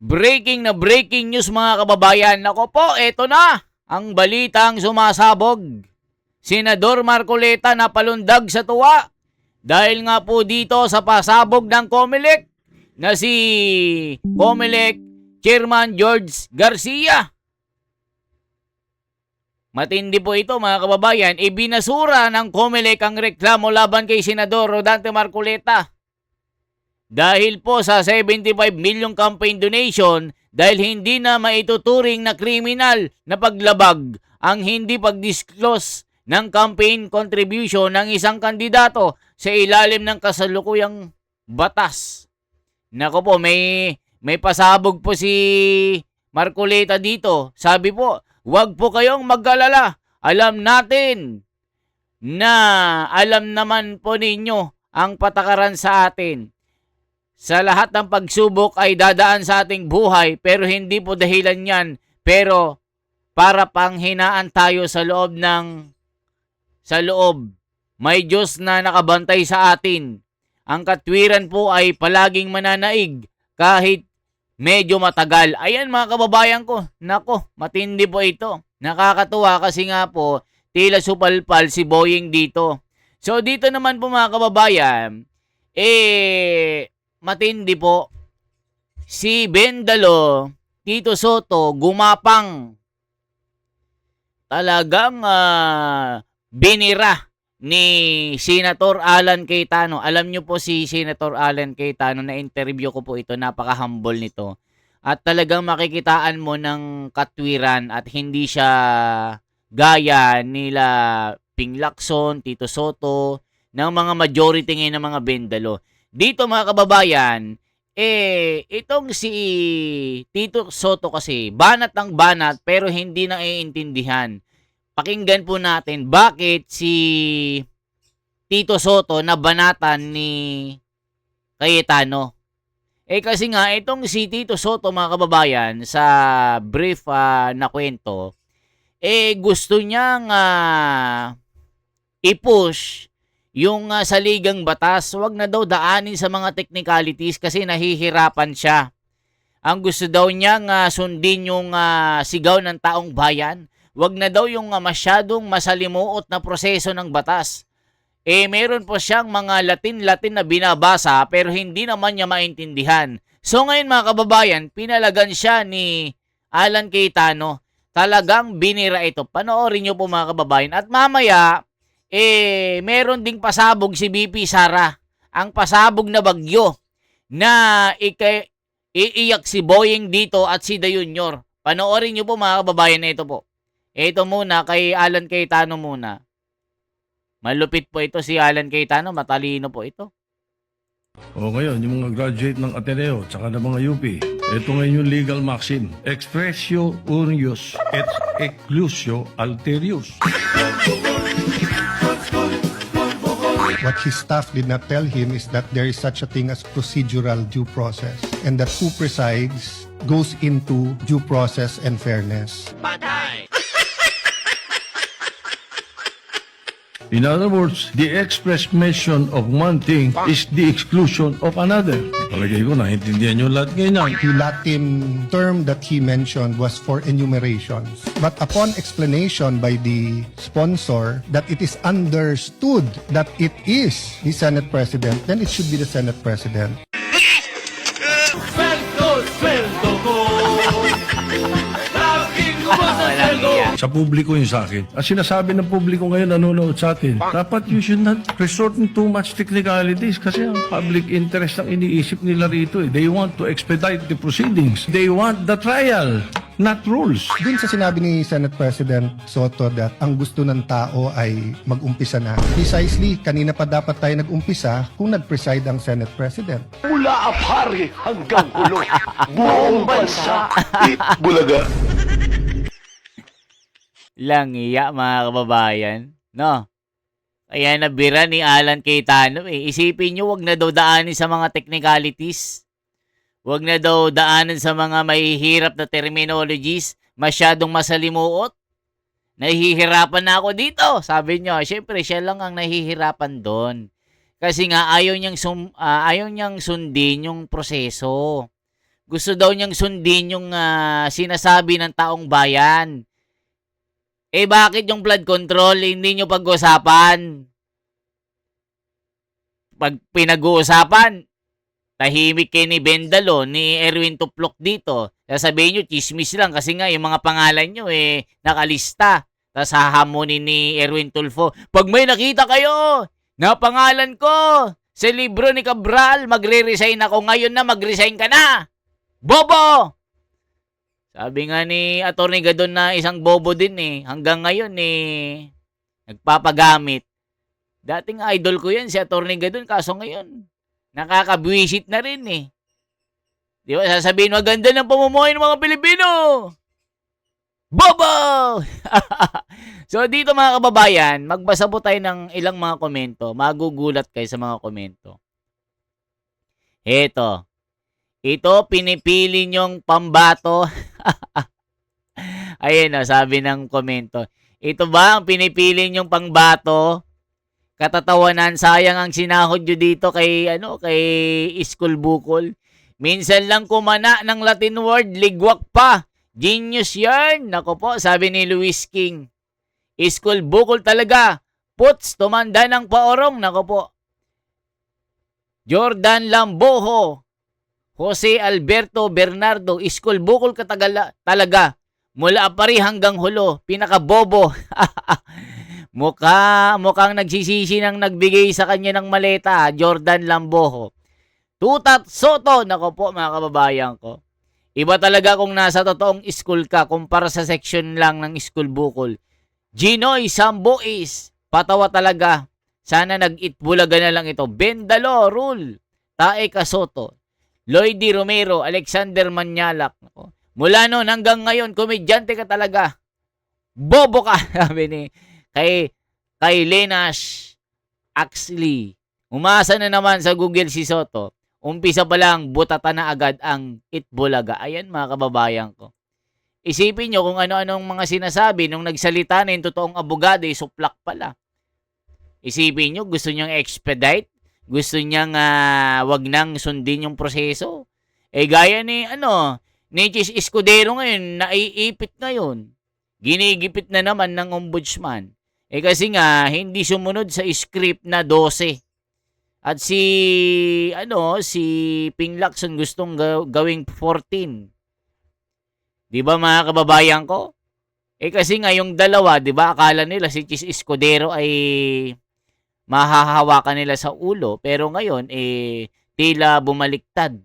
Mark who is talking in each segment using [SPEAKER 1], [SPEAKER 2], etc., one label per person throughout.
[SPEAKER 1] Breaking news mga kababayan. Ako po, eto na ang balitang sumasabog. Senador Marcoleta napalundag sa tuwa dahil nga po dito sa pasabog ng COMELEC na si COMELEC Chairman George Garcia. Matindi po ito mga kababayan. Ibinasura ng COMELEC ang reklamo laban kay Senador Rodante Marcoleta. Dahil po sa 75 million campaign donation dahil hindi na maituturing na kriminal na paglabag ang hindi pag-disclose ng campaign contribution ng isang kandidato sa ilalim ng kasalukuyang batas. Nako po, may pasabog po si Marcoleta dito. Sabi po, huwag po kayong mag-alala. Alam natin na alam naman po ninyo ang patakaran sa atin. Sa lahat ng pagsubok ay dadaan sa ating buhay pero hindi po dahilan yan. Pero para panghinaan tayo sa loob. May Diyos na nakabantay sa atin. Ang katwiran po ay palaging mananaig kahit medyo matagal. Ayan mga kababayan ko. Nako, matindi po ito. Nakakatuwa kasi nga po tila supalpal si Boying dito. So dito naman po mga kababayan, matindi po. Si Bendalo, Tito Soto, gumapang. Talagang binira ni Senator Alan Cayetano. Alam nyo po si Senator Alan Cayetano, na interview ko po ito, napaka-humble nito. At talagang makikitaan mo ng katwiran at hindi siya gaya nila Ping Lacson, Tito Soto, ng mga majority ngayon ng mga Bendalo. Dito mga kababayan, itong si Tito Soto kasi, banat ng banat pero hindi naiintindihan. Pakinggan po natin bakit si Tito Soto na banatan ni Cayetano. Kasi nga, itong si Tito Soto mga kababayan, sa brief na kwento, gusto niyang i-push yung saligang batas. Wag na daw daanin sa mga technicalities kasi nahihirapan siya. Ang gusto daw niyang sundin yung sigaw ng taong bayan. Wag na daw yung masyadong masalimuot na proseso ng batas. Meron po siyang mga Latin na binabasa pero hindi naman niya maintindihan. So ngayon mga kababayan, pinalagan siya ni Alan Cayetano. Talagang binira ito. Panoorin niyo po mga kababayan. At mamaya, meron ding pasabog si BP Sara. Ang pasabog na bagyo na iiyak si Boying dito at si Da Junior. Panoorin nyo po mga kababayan na ito po. Ito muna kay Alan Cayetano muna. Malupit po ito si Alan Cayetano. Matalino po ito.
[SPEAKER 2] Ngayon, yung mga graduate ng Ateneo at saka ng mga UP, ito ngayon yung legal maxim. Expressio unius et exclusio alterius.
[SPEAKER 3] What his staff did not tell him is that there is such a thing as procedural due process, and that who presides goes into due process and fairness.
[SPEAKER 2] In other words, the express mention of one thing is the exclusion of another. Palagay ko, naintindihan nyo lahat ganyan.
[SPEAKER 3] The Latin term that he mentioned was for enumerations. But upon explanation by the sponsor that it is understood that it is the Senate President, then it should be the Senate President.
[SPEAKER 2] Sa publiko yun sa akin. At sinasabi ng publiko ngayon, nanonood sa atin, dapat you should not resort to too much technicalities kasi ang public interest ang iniisip nila rito. They want to expedite the proceedings. They want the trial, not rules.
[SPEAKER 3] Dun sa sinabi ni Senate President Soto that ang gusto ng tao ay mag-umpisa na. Precisely, kanina pa dapat tayo nag-umpisa kung nag-preside ang Senate President.
[SPEAKER 4] Mula Apari hanggang Ulo, buong bansa, Bulaga.
[SPEAKER 1] Lang iya mga kababayan. No? Kaya nabira ni Alan Cayetano. Isipin nyo, wag na daw daanin sa mga technicalities. Wag na daw daanan sa mga mahihirap na terminologies. Masyadong masalimuot. Nahihirapan na ako dito. Sabi nyo, syempre siya lang ang nahihirapan doon. Kasi nga ayaw niyang sundin yung proseso. Gusto daw niyang sundin yung sinasabi ng taong bayan. Eh bakit yung flood control hindi niyo pag-usapan? Pag pinag-uusapan, tahimik kayo ni Bendalo, ni Erwin Tuplok dito. Sasabihin nyo, chismis lang kasi nga yung mga pangalan nyo nakalista. Tapos hahamunin ni Erwin Tulfo, pag may nakita kayo na pangalan ko sa libro ni Cabral, magre-resign ako. Ngayon na, mag-resign ka na. Bobo! Sabi nga ni Atty. Gadon na isang bobo din hanggang ngayon nagpapagamit. Dating idol ko yan si Atty. Gadon, kaso ngayon nakakabwisit na rin Di ba sasabihin, maganda ng pamumuhay ng mga Pilipino. Bobo! So dito mga kababayan, magbasa po tayo ng ilang mga komento. Magugulat kayo sa mga komento. Ito pinipili nyong pambato. Ayun sabi ng komento. Ito ba ang pinipili nyong pangbato? Katatawanan, sayang ang sinahod nyo dito kay Iskul Bukol. Minsan lang kumana ng Latin word, ligwak pa. Genius yarn. Nako po, sabi ni Luis King. Iskul Bukol talaga. Puts, tumanda ng paorong. Nako po. Jordan Lamboho. Jose Alberto Bernardo. Iskul Bukol ka talaga. Mula apari hanggang hulo. Pinakabobo. Mukhang nagsisisi nang nagbigay sa kanya ng maleta. Jordan Lamboho. Tutat Soto. Nako po mga kababayan ko. Iba talaga kung nasa totoong school ka kumpara sa section lang ng Iskul Bukol. Ginoy Sambois, patawa talaga. Sana nag-itbulaga na lang ito. Bendalo, Rule, Tae Kasoto, Lloydy Romero, Alexander Manyalak. Mula noon hanggang ngayon, komedyante ka talaga. Bobo ka, sabi ni kay Lenash Axley. Umasa na naman sa Google si Soto. Umpisa pa lang, butata na agad ang Itbulaga. Ayan mga kababayan ko. Isipin nyo kung ano-anong mga sinasabi nung nagsalita na yung totoong abogado, suplak pala. Isipin nyo, gusto nyang expedite? Gusto nyang wag nang sundin yung proseso? Gaya ni Chis Escudero ngayon, naiipit ngayon. Ginigipit na naman ng ombudsman. Kasi nga, hindi sumunod sa script na 12. At si Ping Lacson gustong gawing 14. Di ba mga kababayan ko? Kasi nga yung dalawa, di ba, akala nila si Chis Escudero ay mahahawakan nila sa ulo. Pero ngayon, tila bumaliktad.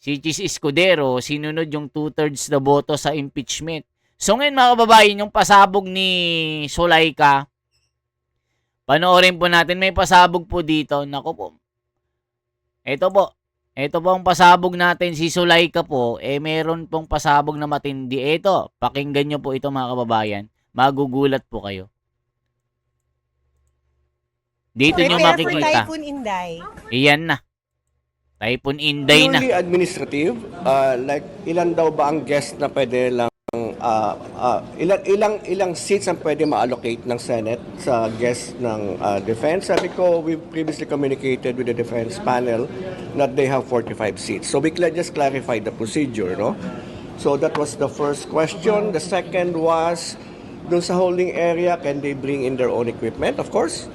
[SPEAKER 1] Si Chis Escudero, sinunod yung 2/3 na boto sa impeachment. So ngayon mga kababayan, yung pasabog ni Zulaika, panoorin po natin, may pasabog po dito. Nako po. Ito po ang pasabog natin, si Zulaika po, meron pong pasabog na matindi. Ito, pakinggan nyo po ito mga kababayan. Magugulat po kayo. Dito nyo
[SPEAKER 5] Prepare for
[SPEAKER 1] makikita.
[SPEAKER 5] Typhoon Inday.
[SPEAKER 1] Iyan na. Typhoon Inday na.
[SPEAKER 6] Purely administrative, like ilan daw ba ang guest na pwede lang ilang seats ang pwede ma-allocate ng Senate sa guest ng defense. Sabi ko, we previously communicated with the defense panel that they have 45 seats. So we just clarified the procedure, no? So that was the first question. The second was, doon sa holding area, can they bring in their own equipment? Of course.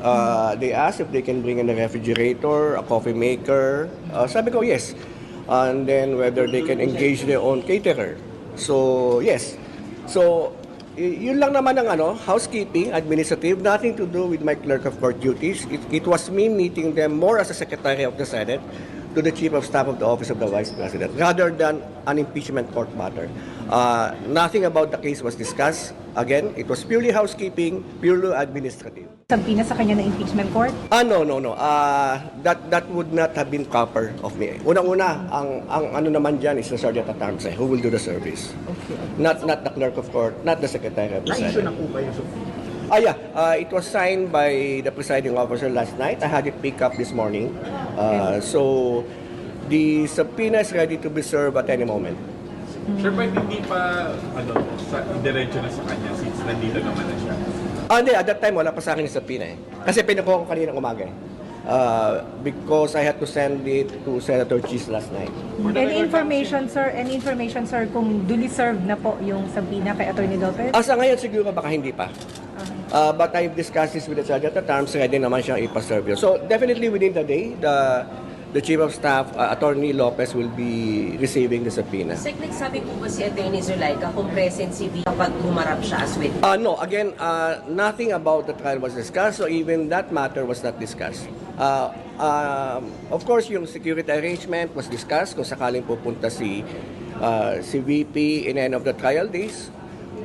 [SPEAKER 6] They asked if they can bring in a refrigerator, a coffee maker. Sabi ko, yes. And then whether they can engage their own caterer. So, yes. So, yun lang naman ang housekeeping, administrative, nothing to do with my clerk of court duties. It was me meeting them more as a secretary of the Senate to the chief of staff of the office of the vice president, rather than an impeachment court matter. Nothing about the case was discussed. Again, it was purely housekeeping, purely administrative.
[SPEAKER 5] Sampina sa kanya ng impeachment court?
[SPEAKER 6] No. That would not have been proper of me. Unang-una, ang naman dyan is the Sergeant at Arms who will do the service. Okay. Not the clerk of court, not the secretary of the Senate. Na po ba yung yeah. It was signed by the presiding officer last night. I had it picked up this morning. So, the subpoena is ready to be served at any moment.
[SPEAKER 7] Sir, pwede hindi pa, diretso na sa kanya since nandito naman na siya?
[SPEAKER 6] Hindi. At that time, wala pa sa akin yung subpoena Kasi pinakuha ko kanina umaga because I had to send it to Senator Cheese last night.
[SPEAKER 5] Any information, sir, kung duly served na po yung subpoena kay Attorney Lopez?
[SPEAKER 6] Sa ngayon siguro baka hindi pa. But I've discussed this with the Sergeant at Arms, ready naman siyang ipaserve yun. So definitely within the day, the Chief of Staff, Attorney Lopez, will be receiving the subpoena.
[SPEAKER 8] Sec, nagsabi po ba si Attorney Zulaika kung present si V kapag humarap siya as witness?
[SPEAKER 6] No, again, nothing about the trial was discussed, so even that matter was not discussed. Of course, yung security arrangement was discussed kung sakaling pupunta si VP in any of the trial days.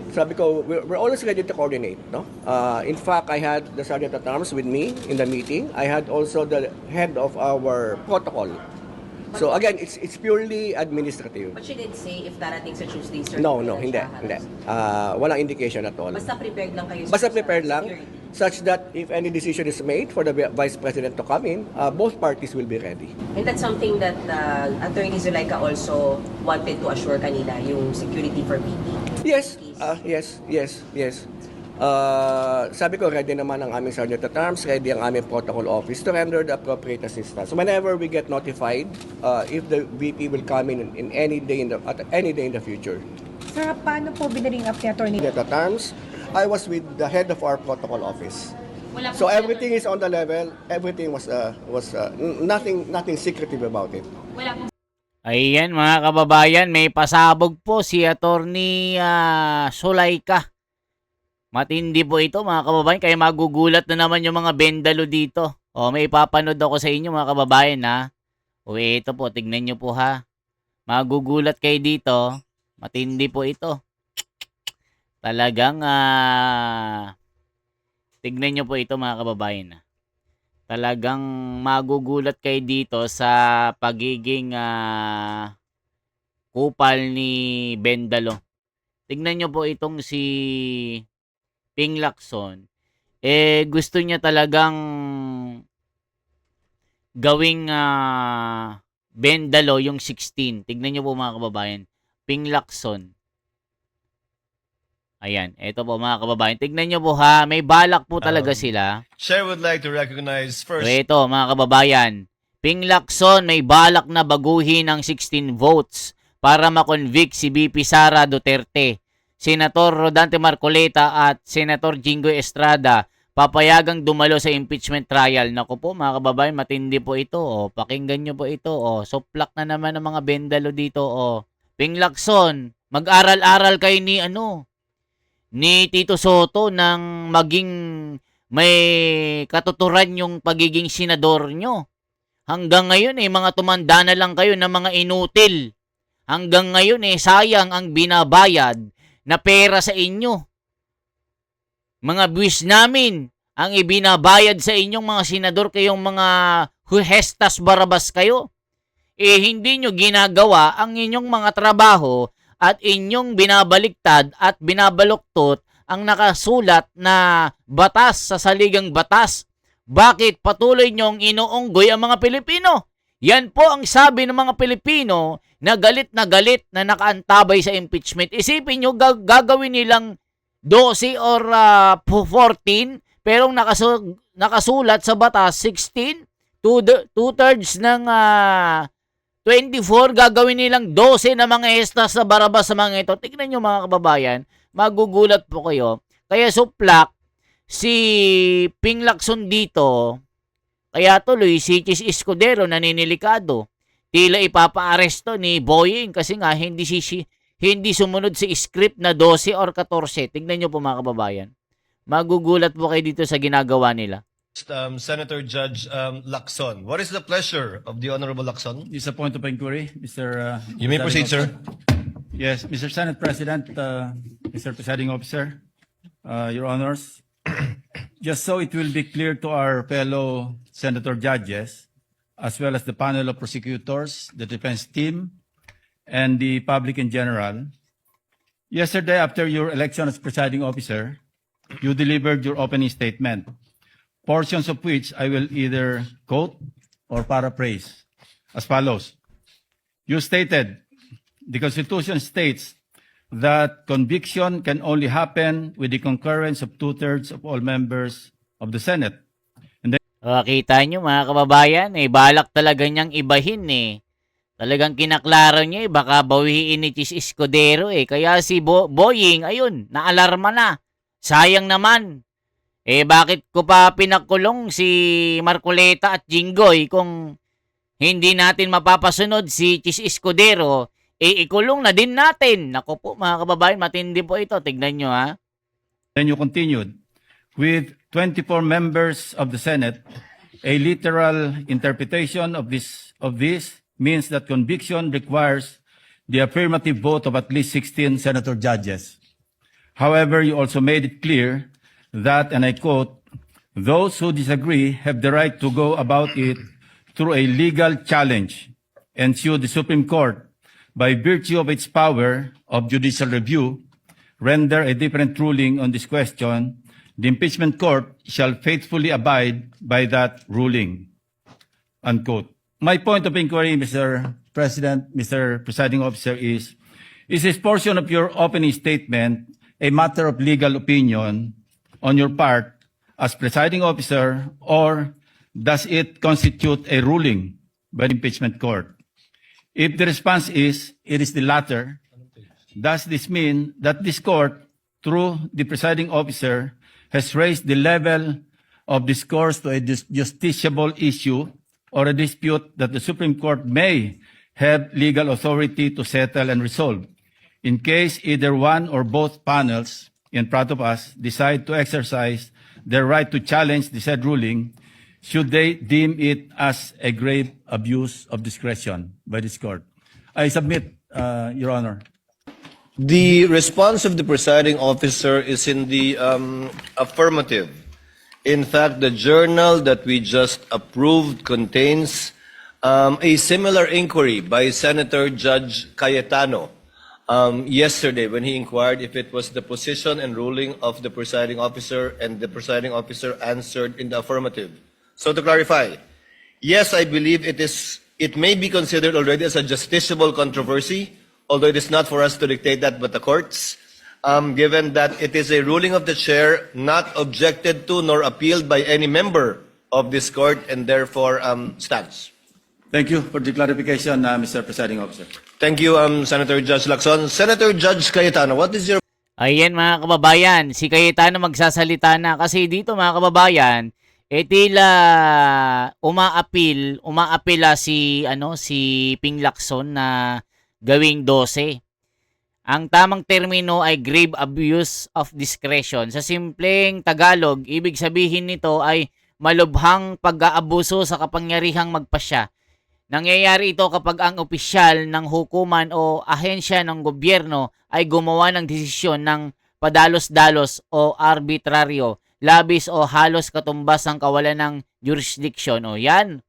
[SPEAKER 6] Sabi ko, we're always ready to coordinate. No? In fact, I had the Sergeant at Arms with me in the meeting. I had also the head of our protocol. So again, it's purely administrative.
[SPEAKER 8] But she did say if darating sa Tuesday, sir.
[SPEAKER 6] No, hindi. Walang indication at all.
[SPEAKER 8] Basta prepared lang kayo.
[SPEAKER 6] Basta
[SPEAKER 8] sa
[SPEAKER 6] prepared lang,
[SPEAKER 8] security.
[SPEAKER 6] such that if any decision is made for the Vice President to come in, both parties will be ready.
[SPEAKER 8] And that's something that Attorney Zulaika also wanted to assure kanila, yung security for VP.
[SPEAKER 6] Yes, yes. Sabi ko, ready naman ang aming Sergeant at Arms, ready ang aming protocol office to render the appropriate assistance. Whenever we get notified, if the VP will come in any day at any day in the future.
[SPEAKER 5] Sir, paano po binaring up ni Attorney?
[SPEAKER 6] Sergeant at Arms, I was with the head of our protocol office.
[SPEAKER 8] Wala po
[SPEAKER 6] So
[SPEAKER 8] siya-
[SPEAKER 6] everything is on the level. Everything was nothing secretive about it.
[SPEAKER 8] Wala po
[SPEAKER 1] Ayan mga kababayan, may pasabog po si Attorney Zulaika. Matindi po ito mga kababayan, kaya magugulat na naman yung mga bendalo dito. O may ipapanood ako sa inyo mga kababayan ha. O ito po, tignan nyo po ha. Magugulat kayo dito. Matindi po ito. Talagang tignan nyo po ito mga kababayan ha. Talagang magugulat kayo dito sa pagiging kupal ni Bendalo. Tignan nyo po itong si Ping Lacson. Gusto niya talagang gawing Bendalo yung 16. Tignan nyo po mga kababayan. Ping Lacson. Ayan, eto po mga kababayan. Tignan nyo po ha, may balak po talaga sila.
[SPEAKER 9] Chair would like to recognize
[SPEAKER 1] So
[SPEAKER 9] first
[SPEAKER 1] ito mga kababayan, Ping Lacson may balak na baguhin ang 16 votes para makonvict si BP Sara Duterte. Senator Rodante Marcoleta at Senator Jinggoy Estrada papayagang dumalo sa impeachment trial. Naku po mga kababayan, matindi po ito. O, pakinggan nyo po ito. O, suplak na naman ng mga bendalo dito. O, Ping Lacson, mag-aral-aral kayo ni Tito Soto nang maging may katuturan yung pagiging senador nyo. Hanggang ngayon mga tumanda na lang kayo ng mga inutil. Hanggang ngayon sayang ang binabayad na pera sa inyo. Mga buwis namin ang ibinabayad sa inyong mga senador, kayong mga huhestas barabas kayo. Hindi nyo ginagawa ang inyong mga trabaho at inyong binabaliktad at binabaluktot ang nakasulat na batas sa saligang batas. Bakit patuloy nyong inuunggoy ang mga Pilipino? Yan po ang sabi ng mga Pilipino na galit na nakaantabay sa impeachment. Isipin nyo, gagawin nilang 12 or 14, pero nakasulat sa batas 16, two-thirds ng 24, gagawin nilang 12 na mga estas sa barabas sa mga ito. Tignan nyo mga kababayan, magugulat po kayo. Kaya suplak, si Ping Lacson dito, kaya tuloy si Chis Escudero naninilikado. Tila ipapa-aresto ni Boying kasi nga hindi sumunod sa script na 12 or 14. Tignan nyo po mga kababayan. Magugulat po kayo dito sa ginagawa nila.
[SPEAKER 9] Senator Judge Lacson. What is the pleasure of the Honorable Lacson?
[SPEAKER 10] It's a point of inquiry, Mr.
[SPEAKER 9] You may proceed, sir.
[SPEAKER 10] Yes, Mr. Senate President, Mr. Presiding Officer, Your Honors. Just so it will be clear to our fellow senator judges, as well as the panel of prosecutors, the defense team, and the public in general, yesterday after your election as presiding officer, you delivered your opening statement, portions of which I will either quote or paraphrase as follows. You stated, the Constitution states that conviction can only happen with the concurrence of two-thirds of all members of the Senate.
[SPEAKER 1] Kita nyo mga kababayan, balak talaga niyang ibahin eh. Talagang kinaklaro niya baka bawiin ni Chis Escudero Kaya si Boying, ayun, naalarma na. Sayang naman. Bakit ko pa pinakulong si Marcoleta at Jinggoy kung hindi natin mapapasunod si Chis Escudero, ikulong na din natin. Naku po mga kababayan, matindi po ito. Tignan nyo ha.
[SPEAKER 10] Then you continued, with 24 members of the Senate, a literal interpretation of this means that conviction requires the affirmative vote of at least 16 senator judges. However, you also made it clear that, and I quote, those who disagree have the right to go about it through a legal challenge and sue the Supreme Court by virtue of its power of judicial review, render a different ruling on this question. The impeachment court shall faithfully abide by that ruling. Unquote. My point of inquiry, Mr. President, Mr. Presiding Officer, is this portion of your opening statement a matter of legal opinion on your part as presiding officer, or does it constitute a ruling by the impeachment court? If the response is, it is the latter, does this mean that this court, through the presiding officer, has raised the level of discourse to a justiciable issue or a dispute that the Supreme Court may have legal authority to settle and resolve? In case either one or both panels in front of us decide to exercise their right to challenge the said ruling, should they deem it as a grave abuse of discretion by this court? I submit, Your Honor.
[SPEAKER 9] The response of the presiding officer is in the affirmative. In fact, the journal that we just approved contains a similar inquiry by Senator Judge Cayetano yesterday when he inquired if it was the position and ruling of the presiding officer, and the presiding officer answered in the affirmative. So to clarify, yes, I believe it may be considered already as a justiciable controversy, although it is not for us to dictate that but the courts, given that it is a ruling of the chair not objected to nor appealed by any member of this court, and therefore stands.
[SPEAKER 10] Thank you for the clarification, Mr. Presiding Officer.
[SPEAKER 9] Thank you, Senator Judge Lacson. Senator Judge Cayetano, what is your...
[SPEAKER 1] Ayan mga kababayan, si Cayetano magsasalita na kasi dito mga kababayan, tila umaapila si Ping Lacson na gawing 12. Ang tamang termino ay grave abuse of discretion. Sa simpleng Tagalog, ibig sabihin nito ay malubhang pag-aabuso sa kapangyarihang magpasya. Nangyayari ito kapag ang opisyal ng hukuman o ahensya ng gobyerno ay gumawa ng desisyon ng padalos-dalos o arbitraryo, labis o halos katumbas ng kawalan ng jurisdiction. O yan.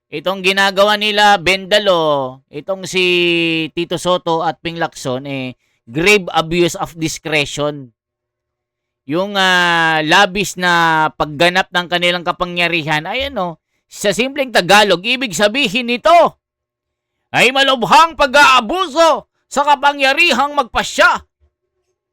[SPEAKER 1] Itong ginagawa nila Bendalo, itong si Tito Soto at Ping Lacson, grave abuse of discretion. Yung labis na pagganap ng kanilang kapangyarihan, sa simpleng Tagalog, ibig sabihin nito ay malubhang pag-aabuso sa kapangyarihang magpasya.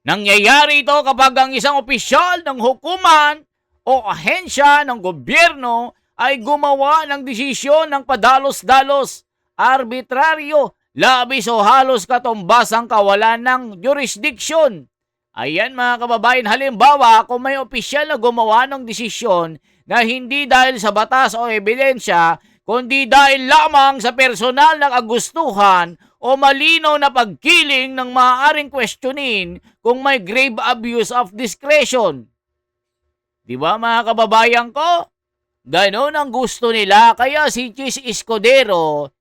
[SPEAKER 1] Nangyayari ito kapag ang isang opisyal ng hukuman o ahensya ng gobyerno ay gumawa ng desisyon ng padalos-dalos, arbitraryo, labis o halos katumbasang kawalan ng jurisdiction. Ayan mga kababayan, halimbawa kung may opisyal na gumawa ng desisyon na hindi dahil sa batas o ebidensya, kundi dahil lamang sa personal na kagustuhan o malinaw na pagkiling ng maaaring questionin kung may grave abuse of discretion. Di ba mga kababayan ko? Ganon ang gusto nila, kaya si Chis Escudero,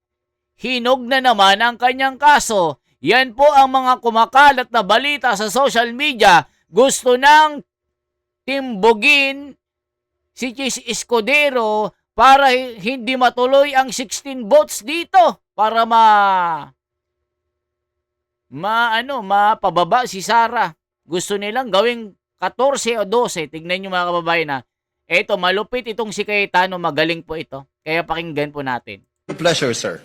[SPEAKER 1] hinog na naman ang kanyang kaso. Yan po ang mga kumakalat na balita sa social media. Gusto nang timbugin si Chis Escudero para hindi matuloy ang 16 votes dito. Para mapababa si Sara. Gusto nilang gawing 14 o 12. Tignan nyo mga kababayan na. Eto, malupit itong si Cayetano, magaling po ito. Kaya pakinggan po natin.
[SPEAKER 9] Pleasure, sir.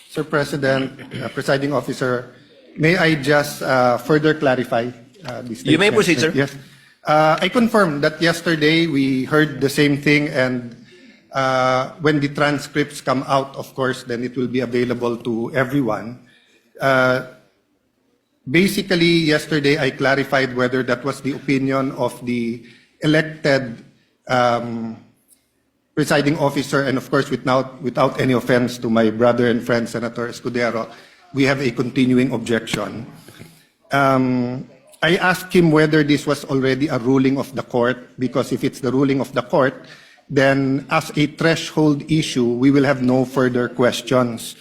[SPEAKER 3] Sir President, Presiding Officer, may I just further clarify this statement?
[SPEAKER 9] You may proceed, sir.
[SPEAKER 3] Yes. I confirm that yesterday we heard the same thing, and when the transcripts come out, of course, then it will be available to everyone. Basically, yesterday I clarified whether that was the opinion of the elected presiding officer, and of course, without any offense to my brother and friend, Senator Escudero, we have a continuing objection. I asked him whether this was already a ruling of the court, because if it's the ruling of the court, then as a threshold issue, we will have no further questions.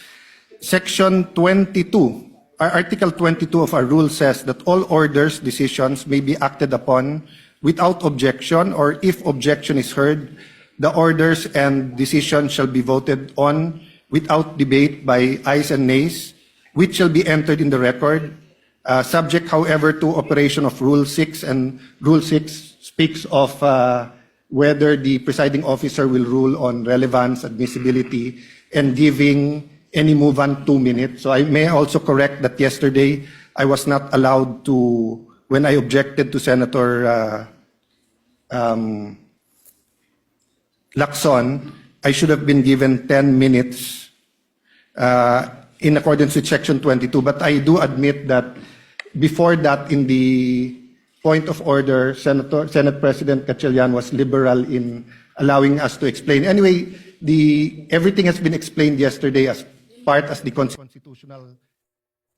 [SPEAKER 3] Section 22, Article 22 of our rule says that all orders, decisions may be acted upon without objection, or if objection is heard, the orders and decisions shall be voted on without debate by ayes and nays, which shall be entered in the record, subject, however, to operation of Rule 6, and Rule 6 speaks of whether the presiding officer will rule on relevance, admissibility, and giving any movant 2 minutes. So I may also correct that yesterday I was not allowed to, when I objected to Senator Lacson, I should have been given 10 minutes in accordance with Section 22. But I do admit that before that, in the point of order, Senate President Gatchalian was liberal in allowing us to explain. Anyway, everything has been explained yesterday as the constitutional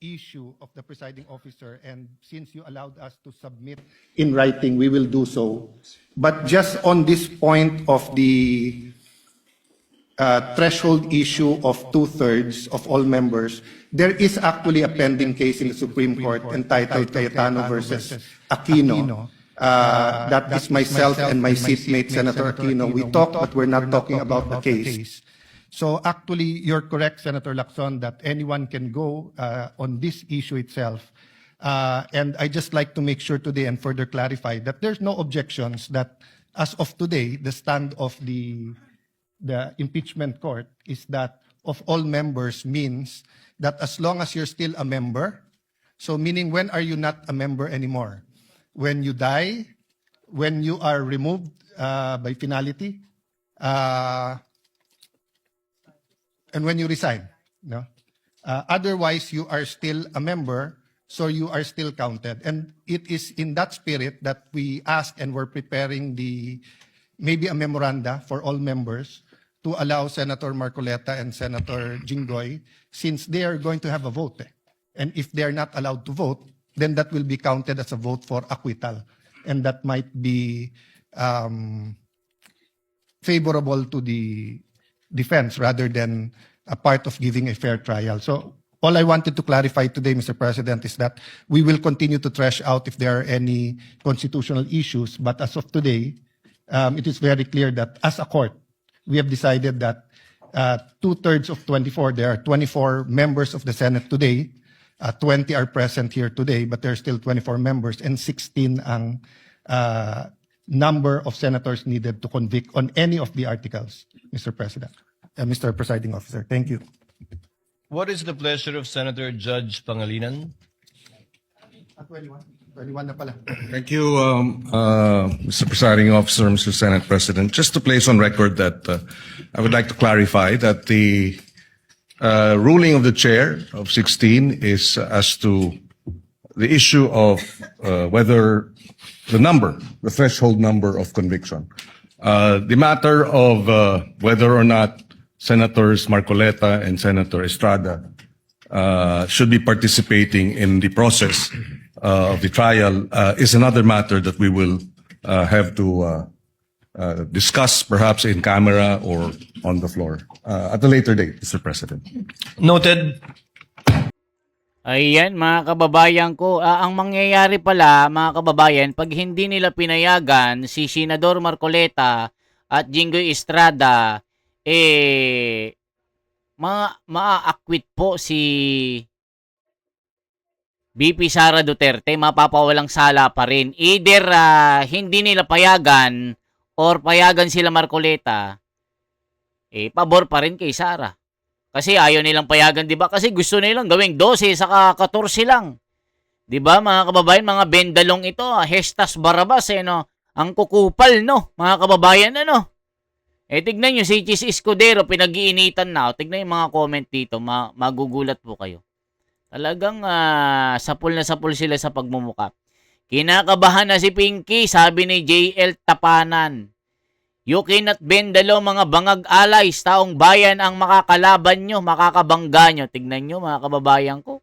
[SPEAKER 3] issue of the presiding officer, and since you allowed us to submit in writing, we will do so. But just on this point of the threshold issue of 2/3 of all members, there is actually a pending case in the Supreme Court entitled Cayetano versus Aquino. That is myself and my seatmate, Senator Aquino. We talk, but we're not talking about the case. So actually, you're correct, Senator Lacson, that anyone can go on this issue itself. And I just like to make sure today and further clarify that there's no objections that as of today, the stand of the impeachment court is that of all members means that as long as you're still a member, so meaning when are you not a member anymore? When you die, when you are removed by finality, and when you resign. No? Otherwise, you are still a member, so you are still counted. And it is in that spirit that we ask, and we're preparing maybe a memoranda for all members to allow Senator Marcoleta and Senator Jinggoy, since they are going to have a vote. And if they are not allowed to vote, then that will be counted as a vote for acquittal. And that might be favorable to the defense rather than a part of giving a fair trial. So all I wanted to clarify today, Mr. President, is that we will continue to thresh out if there are any constitutional issues. But as of today, it is very clear that as a court, we have decided that 2/3 of 24, there are 24 members of the Senate today, 20 are present here today, but there are still 24 members, and 16 ang number of senators needed to convict on any of the articles, Mr. President, Mr. Presiding Officer. Thank you.
[SPEAKER 9] What is the pleasure of Senator Judge Pangilinan?
[SPEAKER 3] 21 na pala.
[SPEAKER 2] Thank you, Mr. Presiding Officer, Mr. Senate President. Just to place on record that I would like to clarify that the ruling of the chair of 16 is as to the issue of whether the threshold number of conviction. The matter of whether or not Senators Marcoleta and Senator Estrada should be participating in the process of the trial is another matter that we will have to discuss perhaps in camera or on the floor at a later date, Mr. President.
[SPEAKER 9] Noted.
[SPEAKER 1] Ayan, mga kababayan ko. Ang mangyayari pala, mga kababayan, pag hindi nila pinayagan si Senador Marcoleta at Jinggoy Estrada, maa-acquit po si VP Sara Duterte, mapapawalang sala pa rin. Either hindi nila payagan or payagan sila Marcoleta, pabor pa rin kay Sara. Kasi ayaw nilang payagan, di ba? Kasi gusto nilang gawing 12 saka 14 lang. 'Di ba mga kababayan, mga bendalong ito, Hestas Barabas no. Ang kukupal no, mga kababayan ano. Tignan nyo, si Chis Escudero, pinag-iinitan na. Tignan yung mga comment dito, magugulat po kayo. Talagang sapul na sapul sila sa pagmumuka. Kinakabahan na si Pinky, sabi ni JL Tapanan. You cannot bend mga bangag alays, taong bayan ang makakalaban nyo, makakabangga nyo. Tignan nyo mga kababayan ko.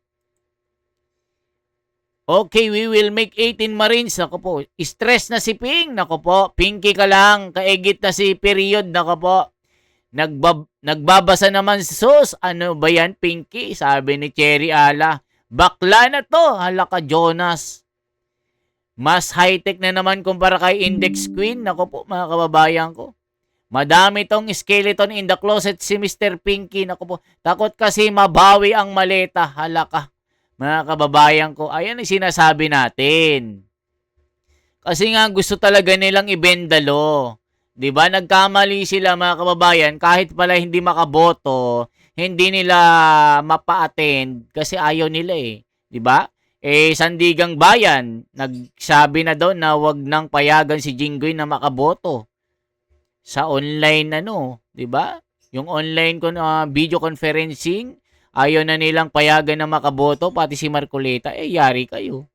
[SPEAKER 1] Okay, we will make 18 Marines. Nako po, stress na si Ping. Nako po, Pinky ka lang. Kaigit na si Period. Nako po, nagbabasa naman sus. Ano ba yan, Pinky? Sabi ni Cherry Ala. Bakla na to. Hala ka, Jonas. Mas high-tech na naman kumpara kay Index Queen. Nako po, mga kababayan ko. Madami tong skeleton in the closet si Mr. Pinky. Nako po, takot kasi mabawi ang maleta. Hala ka. Mga kababayan ko, ayan ang sinasabi natin. Kasi nga gusto talaga nilang ibendalo. 'Di ba? Nagkamali sila mga kababayan kahit pala hindi makaboto, hindi nila mapa-attend kasi ayaw nila 'Di ba? Sandigang Bayan, nagsabi na daw na wag nang payagan si Jinggoy na makaboto sa online 'di ba? Yung online video conferencing, ayaw na nilang payagan na makaboto, pati si Marcoleta, yari kayo.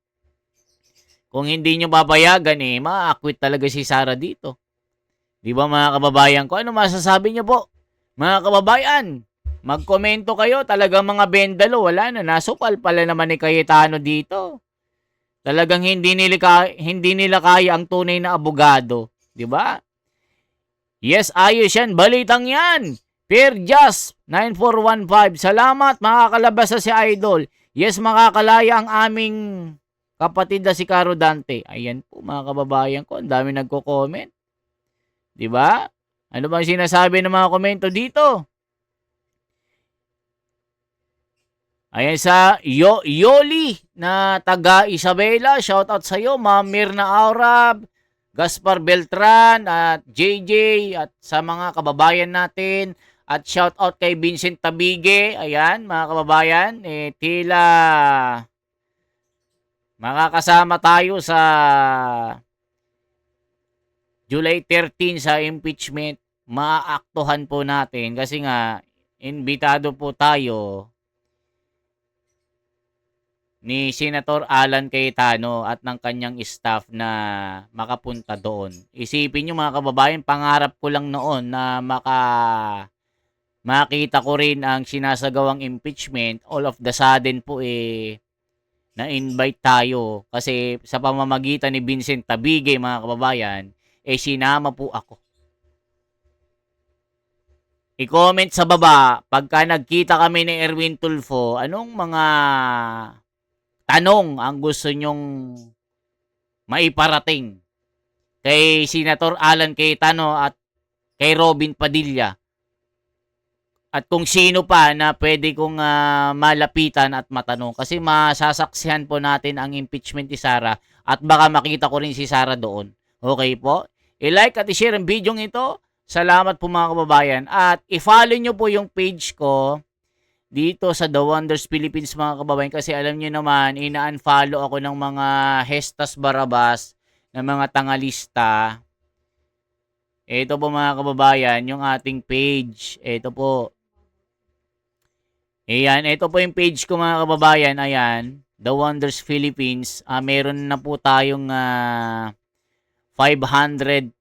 [SPEAKER 1] Kung hindi nyo papayagan, ma-acquit talaga si Sara dito. Di ba mga kababayan ko? Ano masasabi nyo po? Mga kababayan, magkomento kayo, talagang mga bendalo, wala na, nasupal pala naman ni Cayetano dito. Talagang hindi nila kaya ang tunay na abogado. Di ba? Yes, ayos yan, balitang yan. Pierjas 9415. Salamat, makakalabas na si Idol. Yes, makakalaya ang aming kapatid na si Caro Dante. Ayan po mga kababayan ko, ang dami nagko-comment. 'Di ba? Ano bang sinasabi ng mga komento dito? Ayan sa Yoli na taga Isabela, shout out sa iyo, Ma'am Mirna Aurab, Gaspar Beltran at JJ at sa mga kababayan natin. At shout out kay Vincent Tabige. Ayan, mga kababayan. Tila makakasama tayo sa July 13 sa impeachment. Maaaktuhan po natin kasi nga, imbitado po tayo ni Senator Alan Cayetano at ng kanyang staff na makapunta doon. Isipin nyo mga kababayan, pangarap ko lang noon na makita ko rin ang sinasagawang impeachment. All of the sudden po na-invite tayo kasi sa pamamagitan ni Vincent Tabige mga kababayan, sinama po ako. I-comment sa baba pagka nagkita kami ni Erwin Tulfo, anong mga tanong ang gusto nyong maiparating kay Senator Alan Cayetano at kay Robin Padilla. At kung sino pa na pwede kong malapitan at matanong. Kasi masasaksihan po natin ang impeachment ni Sara at baka makita ko rin si Sara doon. Okay po? I-like at i-share ang video ito. Salamat po mga kababayan. At i-follow nyo po yung page ko dito sa The Wonders Philippines mga kababayan. Kasi alam nyo naman, ina-unfollow ako ng mga Hestas Barabas na mga tangalista. Ito po mga kababayan, yung ating page. Ito po. Ayan, ito po yung page ko mga kababayan. Ayan, The Wonders Philippines. Meron na po tayong 500,000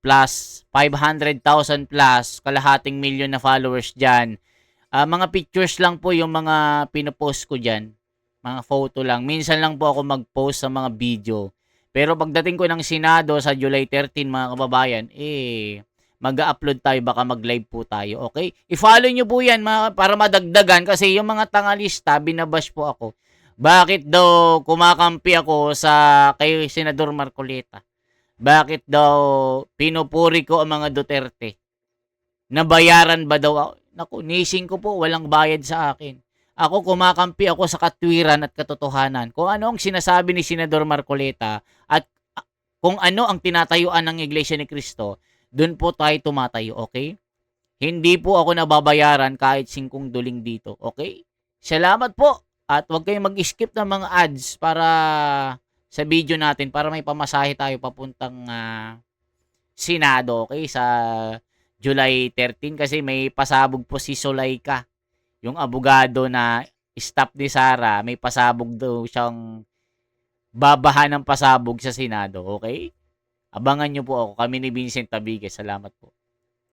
[SPEAKER 1] plus, kalahating milyon na followers dyan. Mga pictures lang po yung mga pinopost ko dyan. Mga photo lang. Minsan lang po ako mag-post sa mga video. Pero pagdating ko ng Senado sa July 13 mga kababayan, mag-upload tayo, baka mag-live po tayo, okay? I-follow nyo po yan para madagdagan kasi yung mga tangalista, binabash po ako. Bakit daw kumakampi ako kay Senador Marcoleta? Bakit daw pinupuri ko ang mga Duterte? Nabayaran ba daw ako? Naku, nising ko po, walang bayad sa akin. Ako kumakampi ako sa katwiran at katotohanan. Kung ano ang sinasabi ni Senador Marcoleta at kung ano ang tinatayuan ng Iglesia ni Cristo, doon po tayo tumatayo, okay? Hindi po ako nababayaran kahit 5 duling dito, okay? Salamat po. At huwag kayong mag-skip ng mga ads para sa video natin para may pamasahe tayo papuntang Senado, okay? Sa July 13 kasi may pasabog po si Zulaika, yung abogado na staff ni Sara, may pasabog daw siyang babahan ng pasabog sa Senado, okay? Abangan nyo po ako. Kami ni Vincent Tabigues. Salamat po.